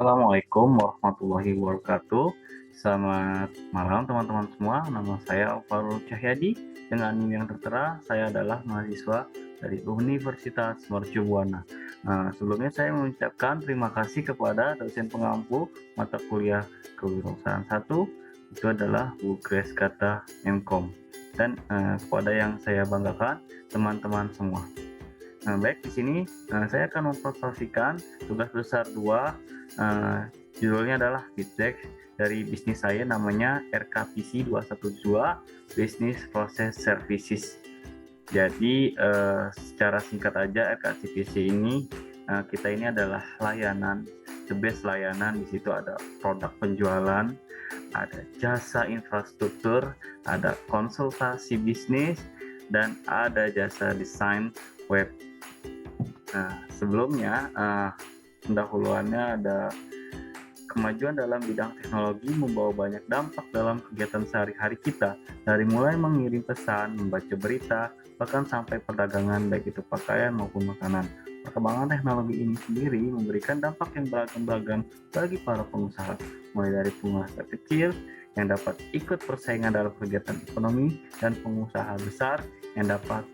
Assalamualaikum warahmatullahi wabarakatuh. Selamat malam teman-teman semua. Nama saya Alvarul Cahyadi. Dengan NIM yang tertera, saya adalah mahasiswa dari Universitas Mercu Buana. Sebelumnya saya mengucapkan terima kasih kepada dosen pengampu mata kuliah Kewirausahaan 1, itu adalah Bu Grace Gata Mkom. Dan kepada yang saya banggakan, teman-teman semua. Baik, di sini saya akan mempresentasikan tugas besar 2. Judulnya adalah feedback dari bisnis saya, namanya RKPC 212, Business Process Services. Jadi secara singkat aja, RKPC ini kita ini adalah layanan, the best layanan. Di situ ada produk penjualan, ada jasa infrastruktur, ada konsultasi bisnis, dan ada jasa desain web. Sebelumnya pendahuluannya ada kemajuan dalam bidang teknologi membawa banyak dampak dalam kegiatan sehari-hari kita, dari mulai mengirim pesan, membaca berita, bahkan sampai perdagangan, baik itu pakaian maupun makanan. Perkembangan teknologi ini sendiri memberikan dampak yang beragam-beragam bagi para pengusaha, mulai dari pengusaha kecil yang dapat ikut persaingan dalam kegiatan ekonomi dan pengusaha besar yang dapat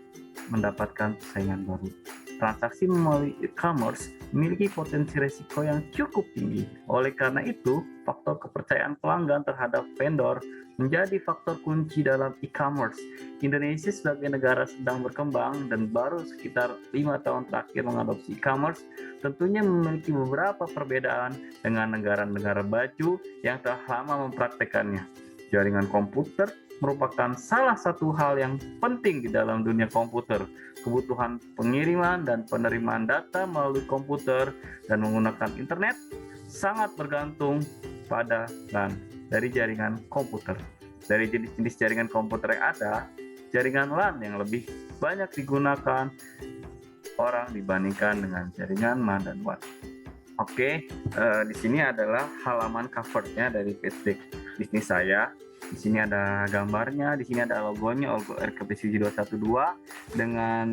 mendapatkan persaingan baru. Transaksi melalui e-commerce memiliki potensi risiko yang cukup tinggi. Oleh karena itu, faktor kepercayaan pelanggan terhadap vendor menjadi faktor kunci dalam e-commerce. Indonesia sebagai negara sedang berkembang dan baru sekitar 5 tahun terakhir mengadopsi e-commerce, tentunya memiliki beberapa perbedaan dengan negara-negara maju yang telah lama mempraktekannya. Jaringan komputer merupakan salah satu hal yang penting di dalam dunia komputer. Kebutuhan pengiriman dan penerimaan data melalui komputer dan menggunakan internet sangat bergantung pada LAN dari jaringan komputer. Dari jenis-jenis jaringan komputer yang ada, jaringan LAN yang lebih banyak digunakan orang dibandingkan dengan jaringan MAN dan WAN. Oke, di sini adalah halaman covernya dari feedback bisnis saya. Di sini ada gambarnya, di sini ada logonya, logo RKPC 212 dengan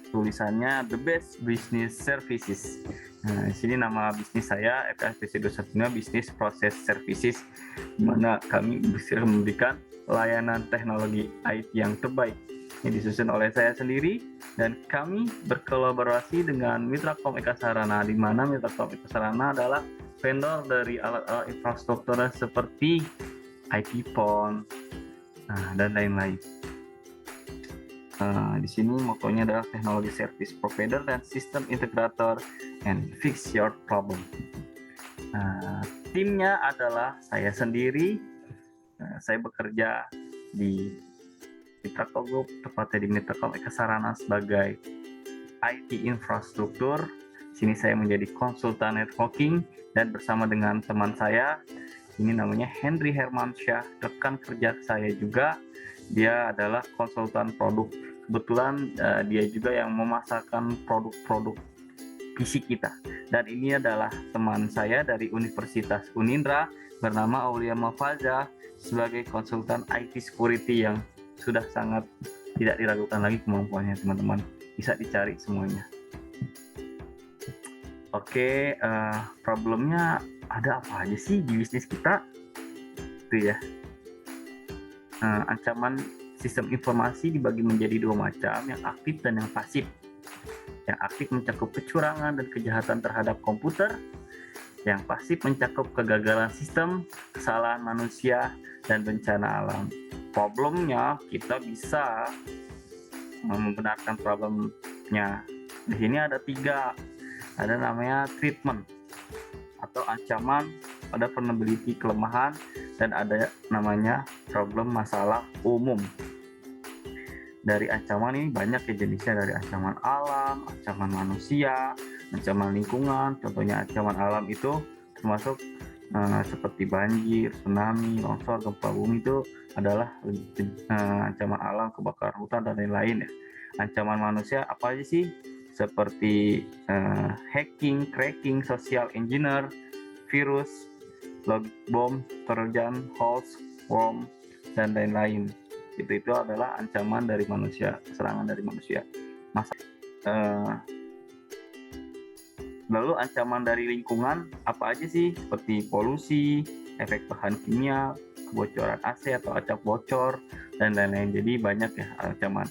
tulisannya The Best Business Services. Di sini nama bisnis saya RKPC 212 Business Process Services, di mana kami bisa memberikan layanan teknologi IT yang terbaik. Ini disusun oleh saya sendiri dan kami berkolaborasi dengan Mitrakom Eka Sarana, di mana Mitrakom Eka Sarana adalah vendor dari alat-alat infrastruktur seperti IP phone dan lain-lain. Di sini motonya adalah teknologi service provider dan sistem integrator and fix your problem. Timnya adalah saya sendiri. Saya bekerja di Mitrakom Group, tepatnya di Mitrakom Eka Sarana sebagai IT infrastruktur. Sini saya menjadi konsultan networking dan bersama dengan teman saya, ini namanya Henry Hermansyah, rekan kerja saya juga. Dia adalah konsultan produk. Kebetulan dia juga yang memasarkan produk-produk PC kita. Dan ini adalah teman saya dari Universitas Unindra bernama Aulia Mafaza sebagai konsultan IT security yang sudah sangat tidak diragukan lagi kemampuannya, teman-teman. Bisa dicari semuanya. Oke, problemnya ada apa aja sih di bisnis kita? Itu ya. Ancaman sistem informasi dibagi menjadi dua macam, yang aktif dan yang pasif. Yang aktif mencakup kecurangan dan kejahatan terhadap komputer. Yang pasif mencakup kegagalan sistem, kesalahan manusia, dan bencana alam. Problemnya kita bisa membenarkan problemnya. Di sini ada 3. Ada namanya treatment atau ancaman, ada vulnerability kelemahan, dan ada namanya problem masalah umum. Dari ancaman ini banyak ya jenisnya, dari ancaman alam, ancaman manusia, ancaman lingkungan. Contohnya ancaman alam itu termasuk seperti banjir, tsunami, longsor, gempa bumi, itu adalah ancaman alam, kebakaran hutan, dan lain-lain ya. Ancaman manusia apa aja sih? Seperti hacking, cracking, social engineer, virus, log bomb, trojan, hoax, worm, dan lain-lain. Itu adalah ancaman dari manusia, serangan dari manusia. Lalu ancaman dari lingkungan apa aja sih? Seperti polusi, efek bahan kimia, kebocoran AC atau acak bocor, dan lain-lain. Jadi banyak ya ancaman.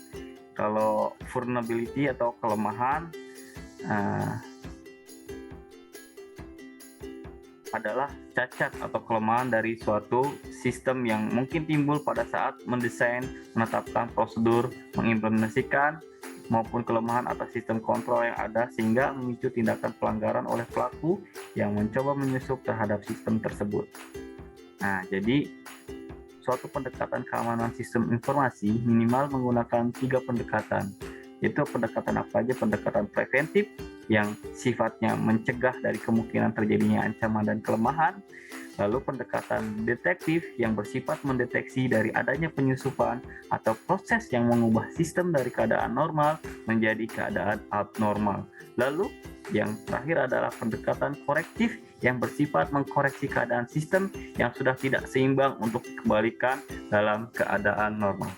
Kalau vulnerability atau kelemahan uh, adalah cacat atau kelemahan dari suatu sistem yang mungkin timbul pada saat mendesain, menetapkan prosedur, mengimplementasikan, maupun kelemahan atas sistem kontrol yang ada sehingga memicu tindakan pelanggaran oleh pelaku yang mencoba menyusup terhadap sistem tersebut. Nah, jadi suatu pendekatan keamanan sistem informasi minimal menggunakan 3 pendekatan. Itu pendekatan apa aja? Pendekatan preventif yang sifatnya mencegah dari kemungkinan terjadinya ancaman dan kelemahan. Lalu pendekatan detektif yang bersifat mendeteksi dari adanya penyusupan atau proses yang mengubah sistem dari keadaan normal menjadi keadaan abnormal. Lalu yang terakhir adalah pendekatan korektif yang bersifat mengkoreksi keadaan sistem yang sudah tidak seimbang untuk dikembalikan dalam keadaan normal.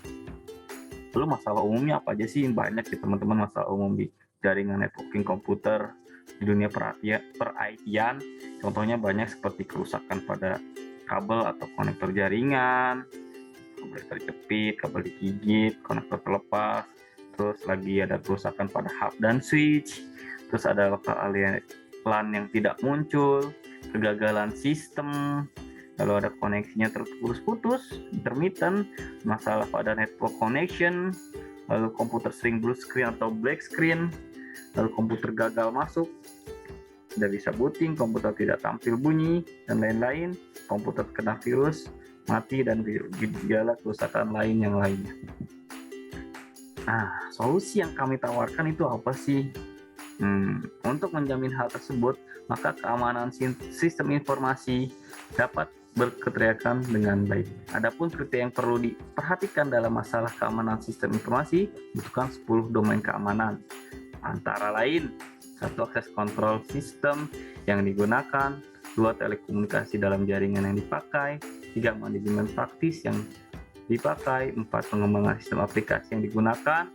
Lalu masalah umumnya apa aja sih? Banyak sih teman-teman masalah umum di jaringan networking komputer di dunia per-IT-an. Contohnya banyak seperti kerusakan pada kabel atau konektor jaringan, kabel terjepit, kabel digigit, konektor terlepas, terus lagi ada kerusakan pada hub dan switch, terus ada lokal area LAN yang tidak muncul, kegagalan sistem, lalu ada koneksinya terputus-putus, intermittent, masalah pada network connection, lalu komputer sering blue screen atau black screen, lalu komputer gagal masuk, tidak bisa booting, komputer tidak tampil bunyi, dan lain-lain, komputer kena virus, mati, dan gejala kerusakan lain yang lainnya. Nah, solusi yang kami tawarkan itu apa sih? Untuk menjamin hal tersebut, maka keamanan sistem informasi dapat berketeriakan dengan baik. Adapun kriteria yang perlu diperhatikan dalam masalah keamanan sistem informasi butuhkan 10 domain keamanan. Antara lain, 1. Akses kontrol sistem yang digunakan, 2. Telekomunikasi dalam jaringan yang dipakai, 3. Manajemen praktis yang dipakai, 4. Pengembangan sistem aplikasi yang digunakan,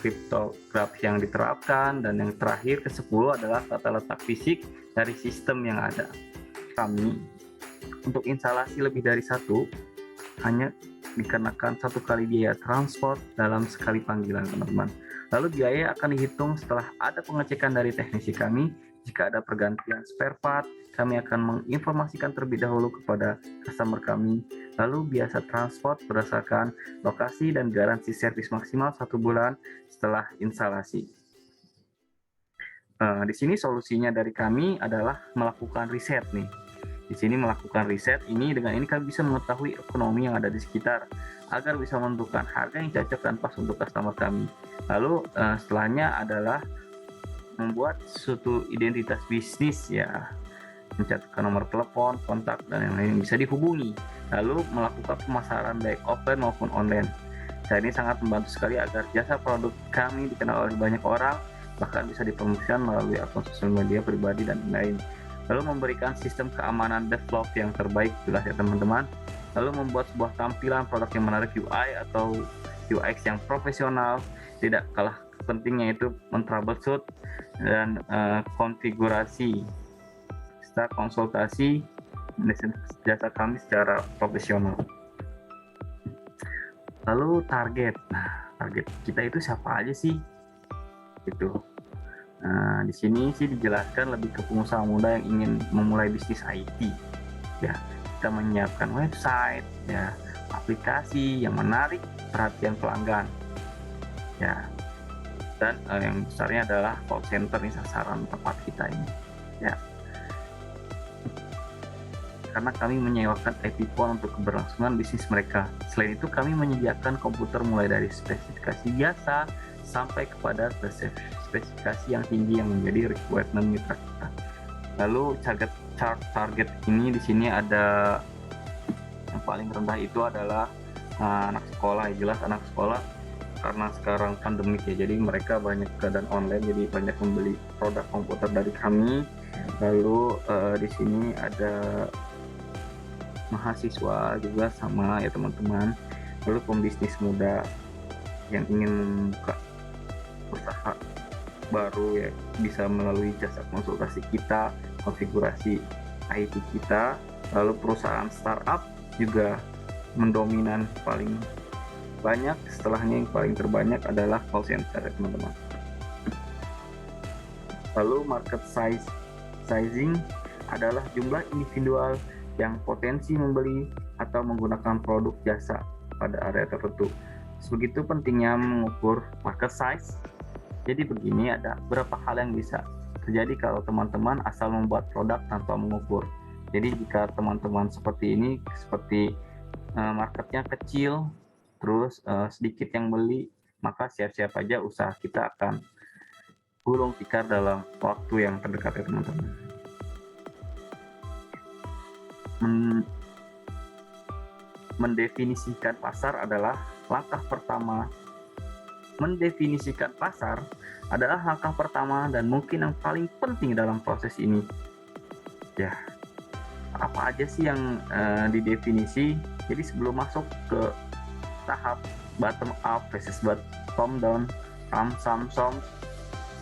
kriptografi yang diterapkan, dan yang terakhir ke-10 adalah tata letak fisik dari sistem yang ada. Kami untuk instalasi lebih dari satu hanya dikenakan 1 kali biaya transport dalam sekali panggilan, teman-teman. Lalu biaya akan dihitung setelah ada pengecekan dari teknisi kami. Jika ada pergantian spare part, kami akan menginformasikan terlebih dahulu kepada customer kami. Lalu biasa transport berdasarkan lokasi dan garansi servis maksimal 1 bulan setelah instalasi. Di sini solusinya dari kami adalah melakukan riset nih. Di sini melakukan riset ini, dengan ini kami bisa mengetahui ekonomi yang ada di sekitar agar bisa menentukan harga yang cocok dan pas untuk customer kami. Lalu setelahnya adalah membuat suatu identitas bisnis ya, mencatatkan nomor telepon, kontak, dan yang lain bisa dihubungi. Lalu melakukan pemasaran baik offline maupun online. Ini sangat membantu sekali agar jasa produk kami dikenal oleh banyak orang, bahkan bisa dipromosikan melalui akun sosial media pribadi dan lain. Lalu memberikan sistem keamanan develop yang terbaik jelas ya teman-teman. Lalu membuat sebuah tampilan produk yang menarik UI atau UX yang profesional. Tidak kalah pentingnya itu men-troubleshoot dan konfigurasi serta konsultasi jasa kami secara profesional. Lalu target. Nah, target kita itu siapa aja sih? Gitu. Nah, di sini sih dijelaskan lebih ke pengusaha muda yang ingin memulai bisnis IT. Ya, kita menyiapkan website, ya, aplikasi yang menarik perhatian pelanggan. Ya, dan yang besarnya adalah call center nih sasaran tempat kita ini. Ya, karena kami menyewakan IP phone untuk keberlangsungan bisnis mereka. Selain itu, kami menyediakan komputer mulai dari spesifikasi biasa sampai kepada spesifikasi yang tinggi yang menjadi requirement mitra kita. Lalu target ini di sini ada yang paling rendah itu adalah anak sekolah, ya jelas anak sekolah karena sekarang pandemik ya, jadi mereka banyak keadaan online, jadi banyak membeli produk komputer dari kami. Lalu di sini ada mahasiswa juga sama ya teman-teman. Lalu pembisnis muda yang ingin membuka usaha baru ya, bisa melalui jasa konsultasi kita, konfigurasi IT kita. Lalu perusahaan startup juga mendominan paling banyak. Setelahnya yang paling terbanyak adalah call center ya teman-teman. Lalu market sizing adalah jumlah individual yang potensi membeli atau menggunakan produk jasa pada area tertentu. Begitu pentingnya mengukur market size. Jadi begini, ada beberapa hal yang bisa terjadi kalau teman-teman asal membuat produk tanpa mengukur. Jadi jika teman-teman seperti ini, seperti marketnya kecil, terus sedikit yang beli, maka siap-siap aja usaha kita akan gulung tikar dalam waktu yang terdekat ya teman-teman. Mendefinisikan pasar adalah langkah pertama. Mendefinisikan pasar adalah langkah pertama dan mungkin yang paling penting dalam proses ini. Ya, apa aja sih yang didefinisi? Jadi sebelum masuk ke tahap bottom up versus bottom down, sum,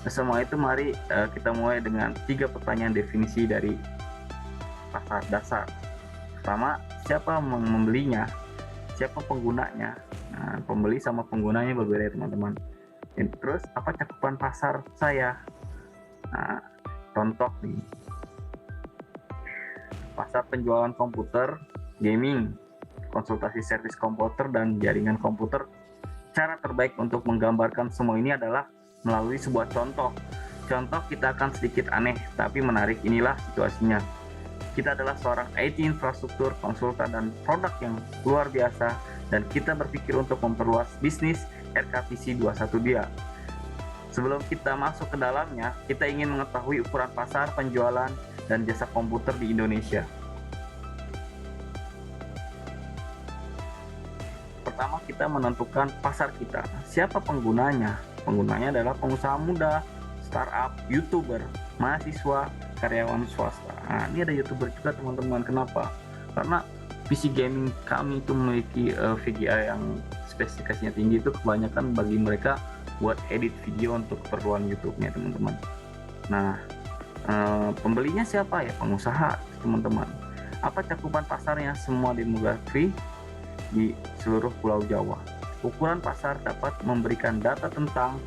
semua itu mari kita mulai dengan 3 pertanyaan definisi dari pasar dasar. Pertama, siapa membelinya, siapa penggunanya. Nah, pembeli sama penggunanya berbeda teman-teman. Terus apa cakupan pasar saya? Nah, contoh nih, pasar penjualan komputer, gaming, konsultasi servis komputer dan jaringan komputer. Cara terbaik untuk menggambarkan semua ini adalah melalui sebuah contoh. Contoh kita akan sedikit aneh tapi menarik. Inilah situasinya. Kita adalah seorang IT infrastruktur, konsultan, dan produk yang luar biasa, dan kita berpikir untuk memperluas bisnis RKPC 212. Sebelum kita masuk ke dalamnya, kita ingin mengetahui ukuran pasar, penjualan, dan jasa komputer di Indonesia. Pertama, kita menentukan pasar kita. Siapa penggunanya? Penggunanya adalah pengusaha muda, startup, YouTuber, mahasiswa, karyawan swasta. Nah, ini ada YouTuber juga teman-teman. Kenapa? Karena PC gaming kami itu memiliki VGA yang spesifikasinya tinggi, itu kebanyakan bagi mereka buat edit video untuk keperluan YouTube-nya teman-teman. Nah, pembelinya siapa ya? Pengusaha teman-teman. Apa cakupan pasarnya? Semua demografi di seluruh Pulau Jawa. Ukuran pasar dapat memberikan data tentang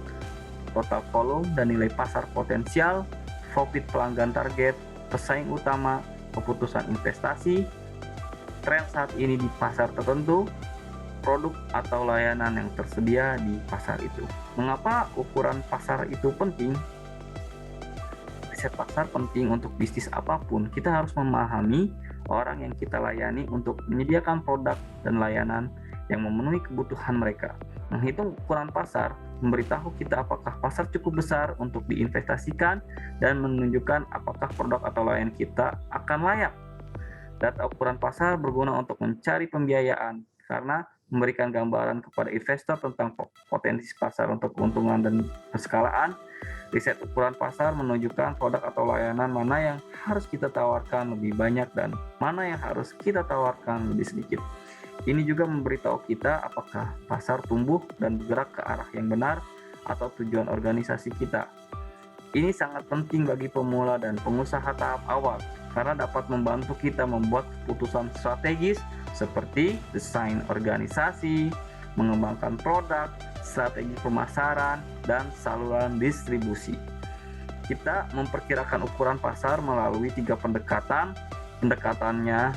total volume dan nilai pasar potensial, profit pelanggan target, pesaing utama, keputusan investasi, tren saat ini di pasar tertentu, produk atau layanan yang tersedia di pasar itu. Mengapa ukuran pasar itu penting? Riset pasar penting untuk bisnis apapun. Kita harus memahami orang yang kita layani untuk menyediakan produk dan layanan yang memenuhi kebutuhan mereka. Menghitung ukuran pasar memberitahu kita apakah pasar cukup besar untuk diinvestasikan dan menunjukkan apakah produk atau layanan kita akan layak. Data ukuran pasar berguna untuk mencari pembiayaan karena memberikan gambaran kepada investor tentang potensi pasar untuk keuntungan dan keskalaan. Riset ukuran pasar menunjukkan produk atau layanan mana yang harus kita tawarkan lebih banyak dan mana yang harus kita tawarkan lebih sedikit. Ini juga memberitahu kita apakah pasar tumbuh dan bergerak ke arah yang benar atau tujuan organisasi kita. Ini sangat penting bagi pemula dan pengusaha tahap awal karena dapat membantu kita membuat keputusan strategis seperti desain organisasi, mengembangkan produk, strategi pemasaran, dan saluran distribusi. Kita memperkirakan ukuran pasar melalui 3 pendekatan. Pendekatannya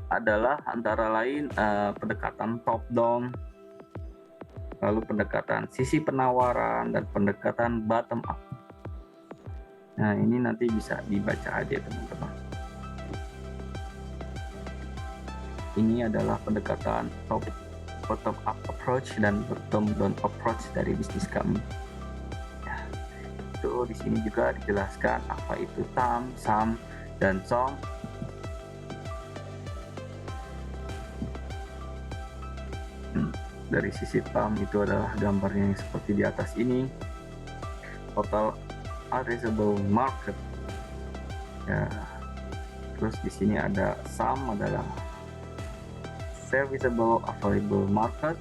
adalah antara lain pendekatan top down, lalu pendekatan sisi penawaran, dan pendekatan bottom up. Nah, ini nanti bisa dibaca aja teman-teman. Ini adalah pendekatan top bottom up approach dan bottom down approach dari bisnis kami. Itu di sini juga dijelaskan apa itu TAM, SAM, dan SOM. Dari sisi TAM itu adalah gambarnya yang seperti di atas ini. Total addressable market. Ya, Terus di sini ada SAM adalah Serviceable Available Market,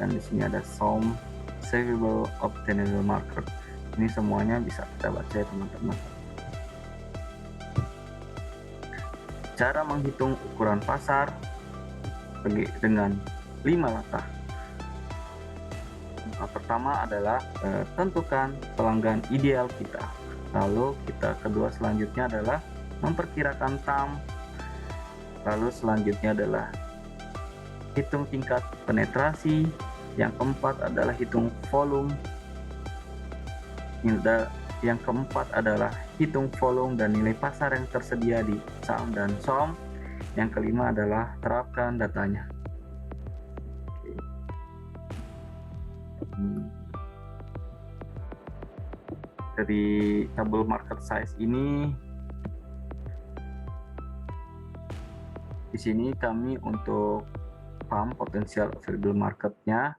dan di sini ada SOM Savable Obtainable Market. Ini semuanya bisa kita baca ya teman-teman. Cara menghitung ukuran pasar dengan 5 langkah. Pertama adalah tentukan pelanggan ideal kita. Lalu kedua selanjutnya adalah memperkirakan TAM. Lalu selanjutnya adalah hitung tingkat penetrasi. Yang keempat adalah hitung volume. Yang keempat adalah hitung volume dan nilai pasar yang tersedia di SAM dan SOM. Yang kelima adalah terapkan datanya. Dari tabel market size ini, di sini kami untuk paham potensial available marketnya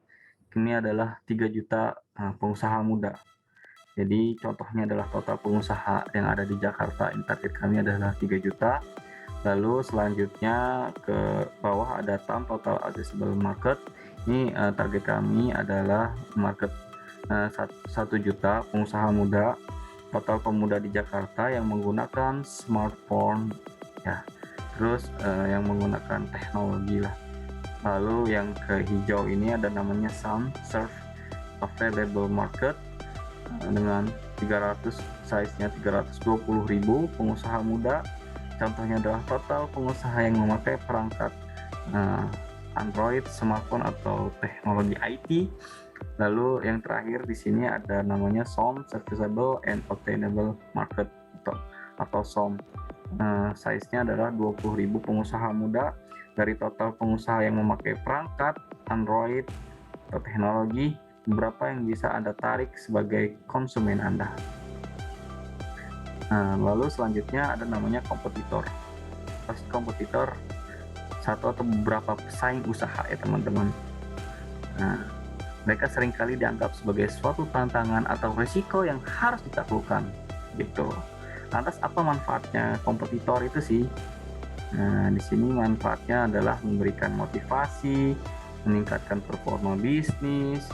ini adalah 3 juta pengusaha muda. Jadi contohnya adalah total pengusaha yang ada di Jakarta, target kami adalah 3 juta. Lalu selanjutnya ke bawah ada TAM, total addressable market. Ini target kami adalah market 1 juta pengusaha muda, total pemuda di Jakarta yang menggunakan smartphone ya. Terus yang menggunakan teknologi lah. Lalu yang ke hijau ini ada namanya SAM, Serve Available Market, dengan 300, size-nya 320.000 pengusaha muda. Contohnya adalah total pengusaha yang memakai perangkat Android, smartphone atau teknologi IT. Lalu yang terakhir di sini ada namanya SOM, Serviceable and Obtainable Market atau SOM. Size-nya adalah 20.000 pengusaha muda dari total pengusaha yang memakai perangkat Android atau teknologi. Berapa yang bisa Anda tarik sebagai konsumen Anda? Lalu selanjutnya ada namanya kompetitor. Pasti kompetitor satu atau beberapa pesaing usaha ya teman-teman. Mereka seringkali dianggap sebagai suatu tantangan atau risiko yang harus ditaklukkan gitu. Lantas apa manfaatnya kompetitor itu sih? Di sini manfaatnya adalah memberikan motivasi, meningkatkan performa bisnis.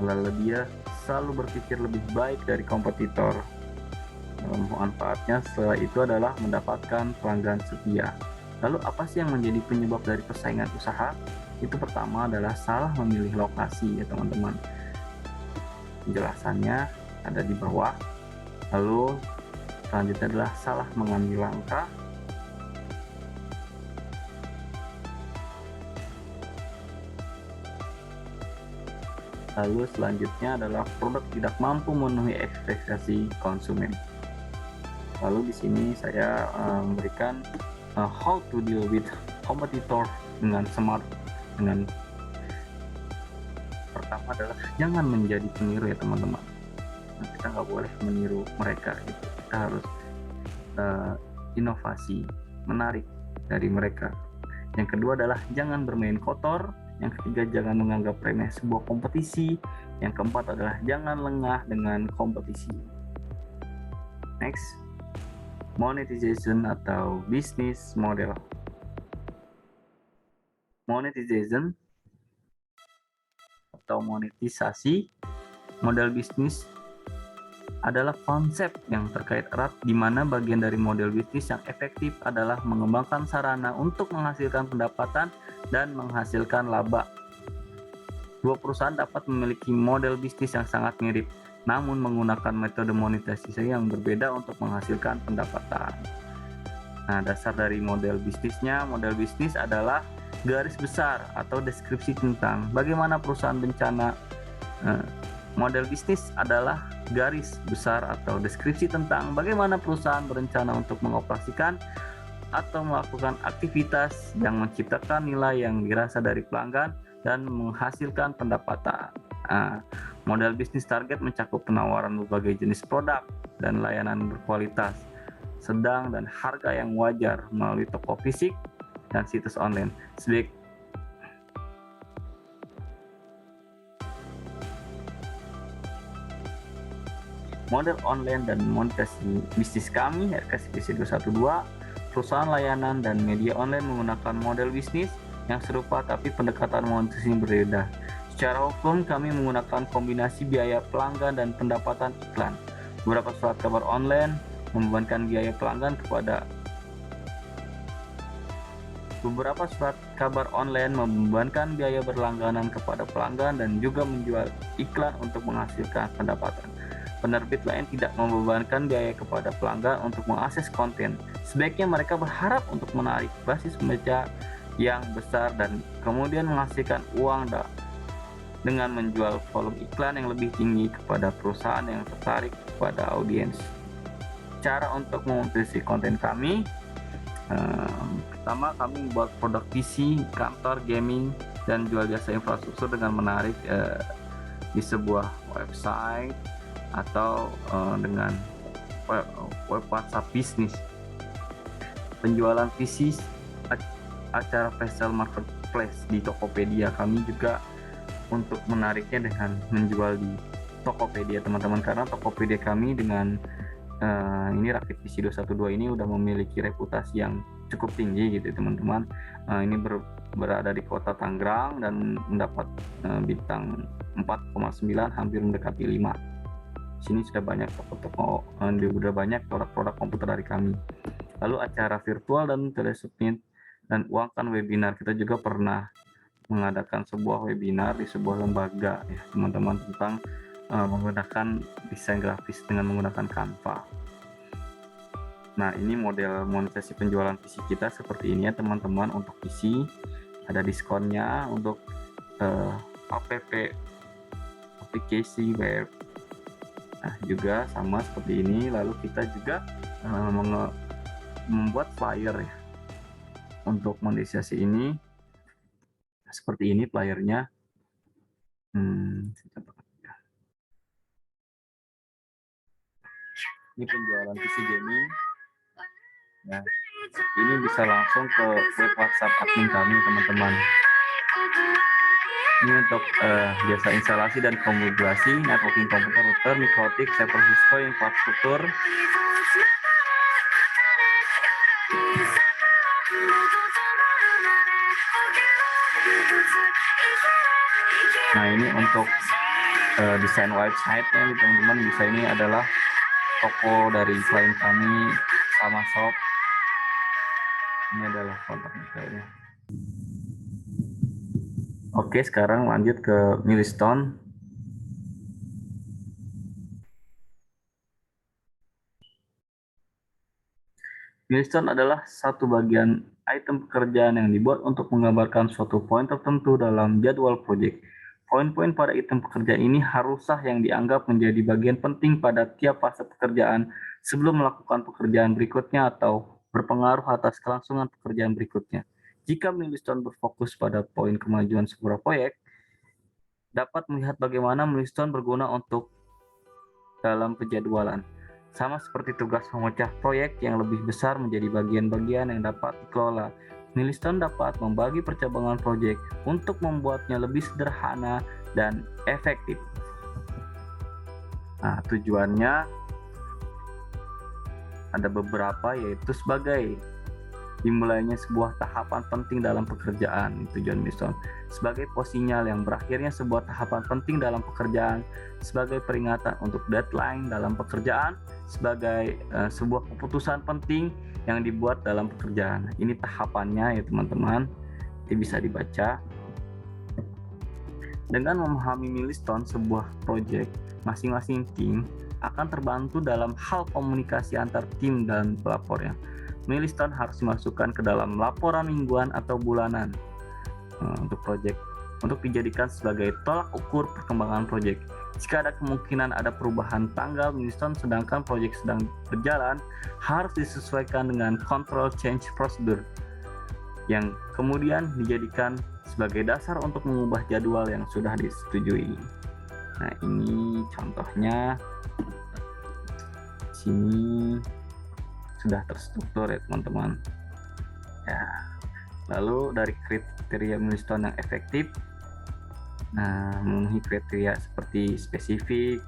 Lalu dia selalu berpikir lebih baik dari kompetitor. Manfaatnya setelah itu adalah mendapatkan pelanggan setia. Lalu apa sih yang menjadi penyebab dari persaingan usaha? Itu pertama adalah salah memilih lokasi ya teman-teman. Penjelasannya ada di bawah. Lalu selanjutnya adalah salah mengambil langkah. Lalu selanjutnya adalah produk tidak mampu memenuhi ekspektasi konsumen. Lalu di sini saya memberikan how to deal with competitor dengan smart. Dengan pertama adalah jangan menjadi peniru ya teman-teman. Kita nggak boleh meniru mereka gitu. Kita harus inovasi, menarik dari mereka. Yang kedua adalah jangan bermain kotor. Yang ketiga, jangan menganggap remeh sebuah kompetisi. Yang keempat adalah jangan lengah dengan kompetisi. Next, monetization atau bisnis model. Monetization atau monetisasi model bisnis adalah konsep yang terkait erat di mana bagian dari model bisnis yang efektif adalah mengembangkan sarana untuk menghasilkan pendapatan dan menghasilkan laba. Dua perusahaan dapat memiliki model bisnis yang sangat mirip, namun menggunakan metode monetisasi yang berbeda untuk menghasilkan pendapatan. Nah, dasar dari model bisnisnya, model bisnis adalah garis besar atau deskripsi tentang bagaimana perusahaan berencana. Model bisnis adalah garis besar atau deskripsi tentang bagaimana perusahaan berencana untuk mengoperasikan atau melakukan aktivitas yang menciptakan nilai yang dirasa dari pelanggan dan menghasilkan pendapatan. Model bisnis target mencakup penawaran berbagai jenis produk dan layanan berkualitas, sedang dan harga yang wajar melalui toko fisik dan situs online. model online dan monetasi bisnis kami, RKS PC 212, perusahaan layanan dan media online menggunakan model bisnis yang serupa tapi pendekatan monetasi berbeda. Secara hukum, kami menggunakan kombinasi biaya pelanggan dan pendapatan iklan. Beberapa surat kabar online membebankan biaya pelanggan kepada Beberapa surat kabar online membebankan biaya berlangganan kepada pelanggan dan juga menjual iklan untuk menghasilkan pendapatan. Penerbit lain tidak membebankan biaya kepada pelanggan untuk mengakses konten. Sebaiknya mereka berharap untuk menarik basis pembaca yang besar dan kemudian menghasilkan uang dengan menjual volume iklan yang lebih tinggi kepada perusahaan yang tertarik kepada audiens. Cara untuk memonetisasi konten kami, pertama, kami membuat produk PC, kantor, gaming, dan jual jasa infrastruktur dengan menarik di sebuah website atau dengan web WhatsApp bisnis. Penjualan PC, acara flash sale marketplace di Tokopedia, kami juga untuk menariknya dengan menjual di Tokopedia, teman-teman, karena Tokopedia kami dengan ini Rakit PC 212 ini udah memiliki reputasi yang cukup tinggi gitu, teman-teman. Ini berada di kota Tangerang dan mendapat bintang 4,9, hampir mendekati 5. Sini sudah banyak toko-toko, sudah banyak produk-produk komputer dari kami. Lalu acara virtual dan telesubmit dan uangkan webinar, kita juga pernah mengadakan sebuah webinar di sebuah lembaga ya, teman-teman, tentang menggunakan desain grafis dengan menggunakan Canva. Nah, ini model monetisasi penjualan PC kita seperti ini ya, teman-teman. Untuk PC ada diskonnya untuk aplikasi web. Nah, juga sama seperti ini. Lalu kita juga membuat flyer ya untuk monetisasi ini. Seperti ini flyernya. Ini penjualan PC gaming. Nah, ini bisa langsung ke web WhatsApp admin kami, teman-teman. Ini untuk jasa instalasi dan konfigurasi networking komputer, router, mikrotik, server Cisco, infrastruktur. Nah, ini untuk desain website-nya, teman-teman. Bisa, ini adalah toko dari klien kami sama shop. Ini adalah kontaknya kayaknya. Oke, sekarang lanjut ke Milestone. Milestone adalah satu bagian item pekerjaan yang dibuat untuk menggambarkan suatu poin tertentu dalam jadwal proyek. Poin-poin pada item pekerjaan ini haruslah yang dianggap menjadi bagian penting pada tiap fase pekerjaan sebelum melakukan pekerjaan berikutnya atau berpengaruh atas kelangsungan pekerjaan berikutnya. Jika milestone berfokus pada poin kemajuan sebuah proyek, dapat melihat bagaimana milestone berguna untuk dalam penjadwalan. Sama seperti tugas memecah proyek yang lebih besar menjadi bagian-bagian yang dapat dikelola. Milestone dapat membagi percabangan proyek untuk membuatnya lebih sederhana dan efektif. Nah, tujuannya ada beberapa, yaitu sebagai dimulainya sebuah tahapan penting dalam pekerjaan, tujuan milestone. Sebagai sinyal yang berakhirnya sebuah tahapan penting dalam pekerjaan, sebagai peringatan untuk deadline dalam pekerjaan, sebagai sebuah keputusan penting yang dibuat dalam pekerjaan. Ini tahapannya ya, teman-teman. Ini bisa dibaca. Dengan memahami milestone sebuah proyek, masing-masing tim akan terbantu dalam hal komunikasi antar tim dan pelapornya. Milestone harus dimasukkan ke dalam laporan mingguan atau bulanan untuk proyek, untuk dijadikan sebagai tolak ukur perkembangan proyek. Jika ada kemungkinan ada perubahan tanggal milestone sedangkan proyek sedang berjalan, harus disesuaikan dengan control change procedure yang kemudian dijadikan sebagai dasar untuk mengubah jadwal yang sudah disetujui. Nah, ini contohnya. Sini sudah terstruktur ya, teman-teman. Ya. Lalu dari kriteria milestone yang efektif, memenuhi kriteria seperti spesifik,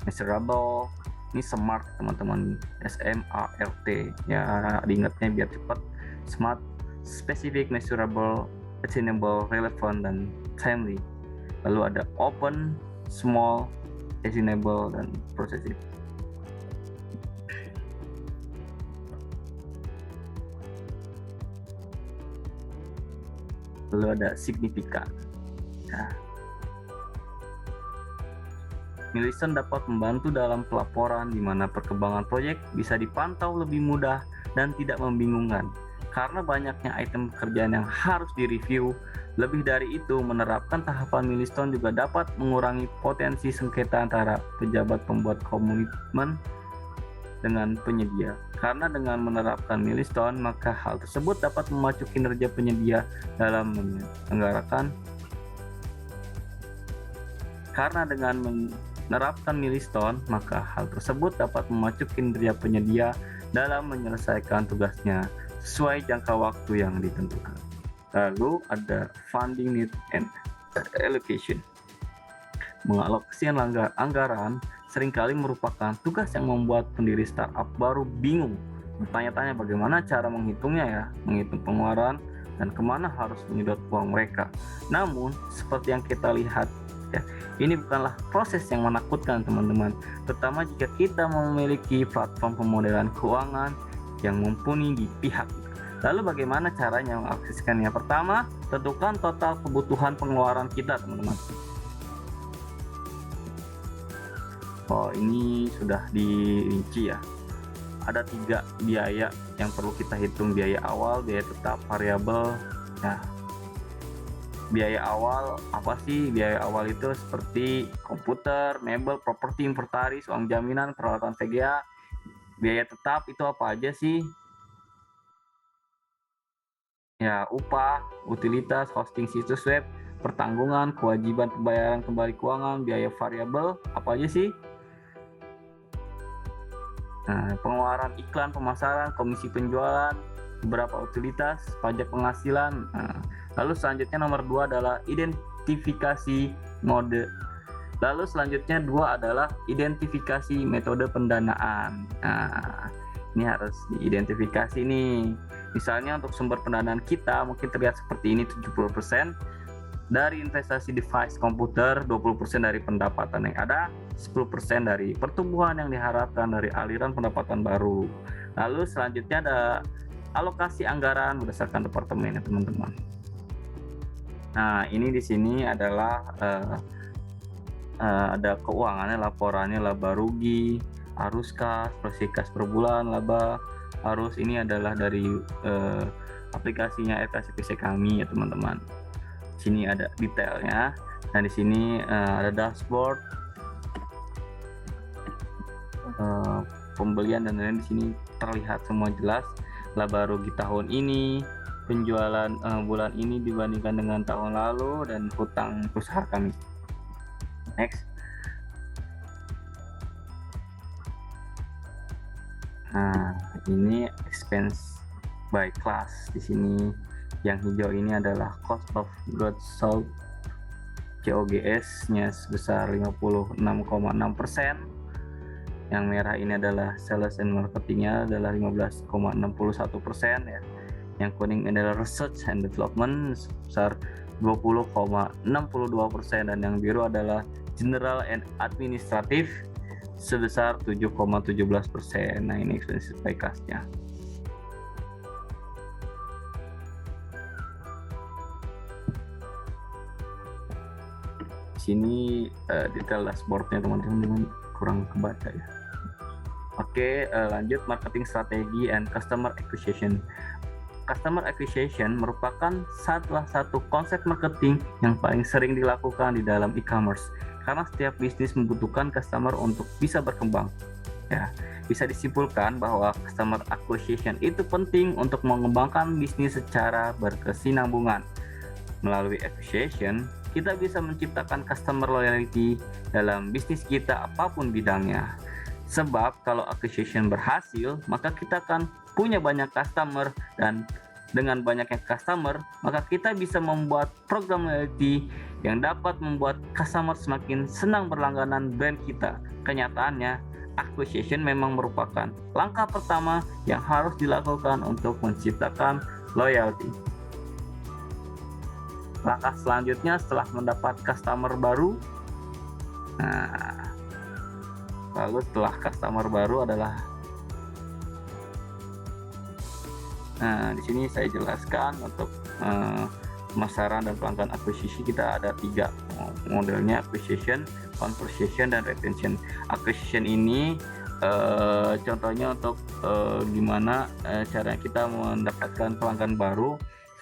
measurable, Ini SMART teman-teman, SMART ya, diingatnya biar cepat. Smart, specific, measurable, attainable, relevant, dan timely. Lalu ada open, small, attainable, dan processive. Lalu ada signifikan. Nah, milestone dapat membantu dalam pelaporan di mana perkembangan proyek bisa dipantau lebih mudah dan tidak membingungkan karena banyaknya item pekerjaan yang harus direview. Lebih dari itu, menerapkan tahapan milestone juga dapat mengurangi potensi sengketa antara pejabat pembuat komitmen dengan penyedia. Karena dengan menerapkan milestone, maka hal tersebut dapat memacu kinerja penyedia dalam menyelenggarakan. Karena dengan menerapkan milestone, maka hal tersebut dapat memacu kinerja penyedia dalam menyelesaikan tugasnya sesuai jangka waktu yang ditentukan. Lalu ada funding need and allocation. Mengalokasikan anggaran seringkali merupakan tugas yang membuat pendiri startup baru bingung. Bertanya-tanya bagaimana cara menghitungnya ya, menghitung pengeluaran dan kemana harus menyedot uang mereka. Namun, seperti yang kita lihat, ya, ini bukanlah proses yang menakutkan teman-teman, terutama jika kita memiliki platform pemodelan keuangan yang mumpuni di pihak. Lalu bagaimana caranya mengakseskannya? Pertama, tentukan total kebutuhan pengeluaran kita teman-teman. Oh, ini sudah dirinci ya. Ada 3 biaya yang perlu kita hitung: biaya awal, biaya tetap, variabel. Nah, biaya awal apa sih? Biaya awal itu seperti komputer, mebel, properti, inventaris, uang jaminan, peralatan VGA. Biaya tetap itu apa aja sih? Ya, upah, utilitas, hosting situs web, pertanggungan, kewajiban pembayaran kembali keuangan. Biaya variabel apa aja sih? Nah, pengeluaran iklan, pemasaran, komisi penjualan, beberapa utilitas, pajak penghasilan. Nah, lalu selanjutnya nomor 2 adalah identifikasi mode. Lalu selanjutnya 2 adalah identifikasi metode pendanaan. Nah, ini harus diidentifikasi nih. Misalnya untuk sumber pendanaan kita mungkin terlihat seperti ini: 70% dari investasi device komputer, 20% dari pendapatan yang ada, 10% dari pertumbuhan yang diharapkan dari aliran pendapatan baru. Lalu selanjutnya ada alokasi anggaran berdasarkan departemen ya teman-teman. Nah, ini di sini adalah ada keuangannya, laporannya, laba rugi, arus kas, bersih kas per bulan, laba, arus. Ini adalah dari aplikasinya RKCPC kami ya teman-teman. Sini ada detailnya, dan di sini ada dashboard, pembelian dan lain-lain. Di sini terlihat semua jelas, laba rugi tahun ini, penjualan bulan ini dibandingkan dengan tahun lalu, dan hutang usaha kami. Next. Nah, ini expense by class. Di sini yang hijau ini adalah cost of goods sold, COGS-nya sebesar 56,6%. Yang merah ini adalah sales and marketing-nya adalah 15,61% ya. Yang kuning adalah research and development sebesar 20,62%, dan yang biru adalah general and administrative sebesar 7,17%. Nah, ini expense by class-nya. Sini detail dashboardnya teman-teman, kurang kebaca ya. Oke, lanjut marketing strategi and customer acquisition. Customer acquisition merupakan salah satu konsep marketing yang paling sering dilakukan di dalam e-commerce, karena setiap bisnis membutuhkan customer untuk bisa berkembang. Ya, bisa disimpulkan bahwa customer acquisition itu penting untuk mengembangkan bisnis secara berkesinambungan. Melalui acquisition, kita bisa menciptakan customer loyalty dalam bisnis kita apapun bidangnya. Sebab kalau acquisition berhasil, maka kita akan punya banyak customer, dan dengan banyaknya customer, maka kita bisa membuat program loyalty yang dapat membuat customer semakin senang berlangganan brand kita. Kenyataannya, Acquisition memang merupakan langkah pertama yang harus dilakukan untuk menciptakan loyalty. Langkah selanjutnya setelah mendapat customer baru, nah, lalu setelah customer baru adalah, nah di sini saya jelaskan untuk pemasaran dan pelanggan akuisisi kita ada 3 modelnya: acquisition, conversion, dan retention. Acquisition ini contohnya untuk gimana cara kita mendapatkan pelanggan baru.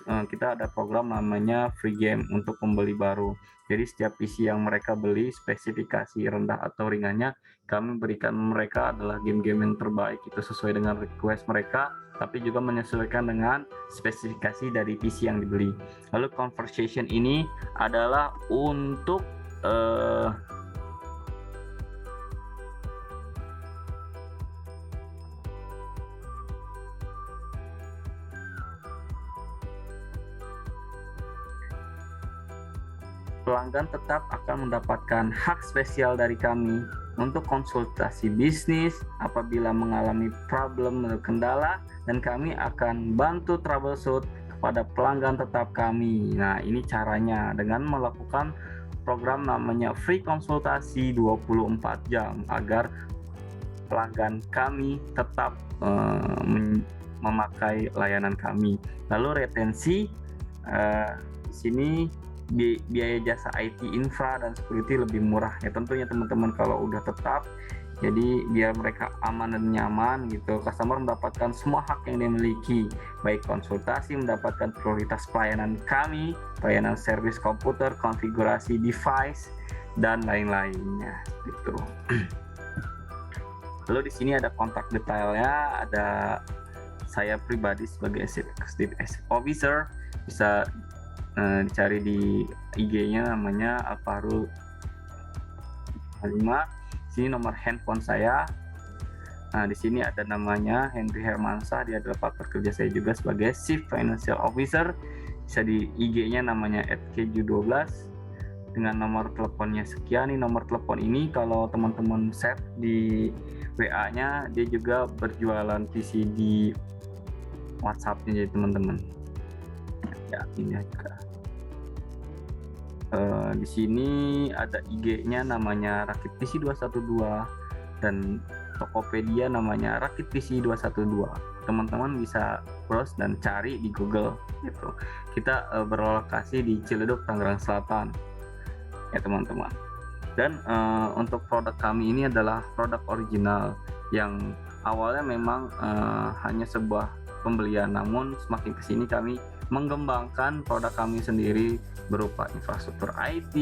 Kita ada program namanya free game untuk pembeli baru. Jadi setiap PC yang mereka beli, spesifikasi rendah atau ringannya, kami berikan mereka adalah game-game yang terbaik, itu sesuai dengan request mereka, tapi juga menyesuaikan dengan spesifikasi dari PC yang dibeli. Lalu conversation ini adalah untuk pelanggan tetap akan mendapatkan hak spesial dari kami untuk konsultasi bisnis apabila mengalami problem atau kendala, dan kami akan bantu troubleshoot kepada pelanggan tetap kami. Nah, ini caranya dengan melakukan program namanya free konsultasi 24 jam agar pelanggan kami tetap memakai layanan kami. Lalu retensi, di sini biaya jasa IT, infra, dan security lebih murah ya tentunya teman-teman kalau udah tetap. Jadi biar mereka aman dan nyaman gitu, customer mendapatkan semua hak yang dimiliki, baik konsultasi, mendapatkan prioritas pelayanan kami, pelayanan servis komputer, konfigurasi device, dan lain-lainnya gitu. Lalu di sini ada kontak detailnya, ada saya pribadi sebagai Executive Officer, bisa dicari di IG-nya namanya Alvaro 5. Sini nomor handphone saya. Nah, di sini ada namanya Henry Hermansyah, dia adalah partner kerja saya juga sebagai Chief Financial Officer. Bisa di IG-nya namanya @keju12 dengan nomor teleponnya sekian. Nih nomor telepon ini kalau teman-teman save di WA-nya, dia juga berjualan PC di WhatsApp-nya jadi teman-teman. Ya, ini juga. Di sini ada IG-nya namanya Rakit PC 212 dan Tokopedia namanya Rakit PC 212. Teman-teman bisa browse dan cari di Google gitu. Kita berlokasi di Ciledug, Tangerang Selatan ya teman-teman. Dan untuk produk kami ini adalah produk original yang awalnya memang hanya sebuah pembelian, namun semakin kesini kami mengembangkan produk kami sendiri berupa infrastruktur IT,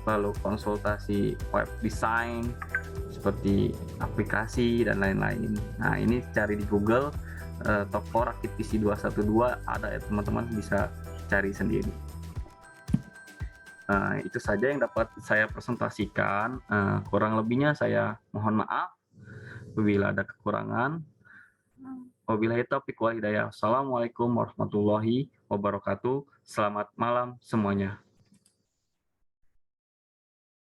lalu konsultasi web design seperti aplikasi dan lain-lain. Nah, ini cari di Google toko Rakit PC 212 ada ya teman-teman, bisa cari sendiri. Itu saja yang dapat saya presentasikan. Kurang lebihnya saya mohon maaf apabila ada kekurangan. Wabillahi taufiq wal hidayah. Assalamualaikum warahmatullahi wabarakatuh. Selamat malam semuanya.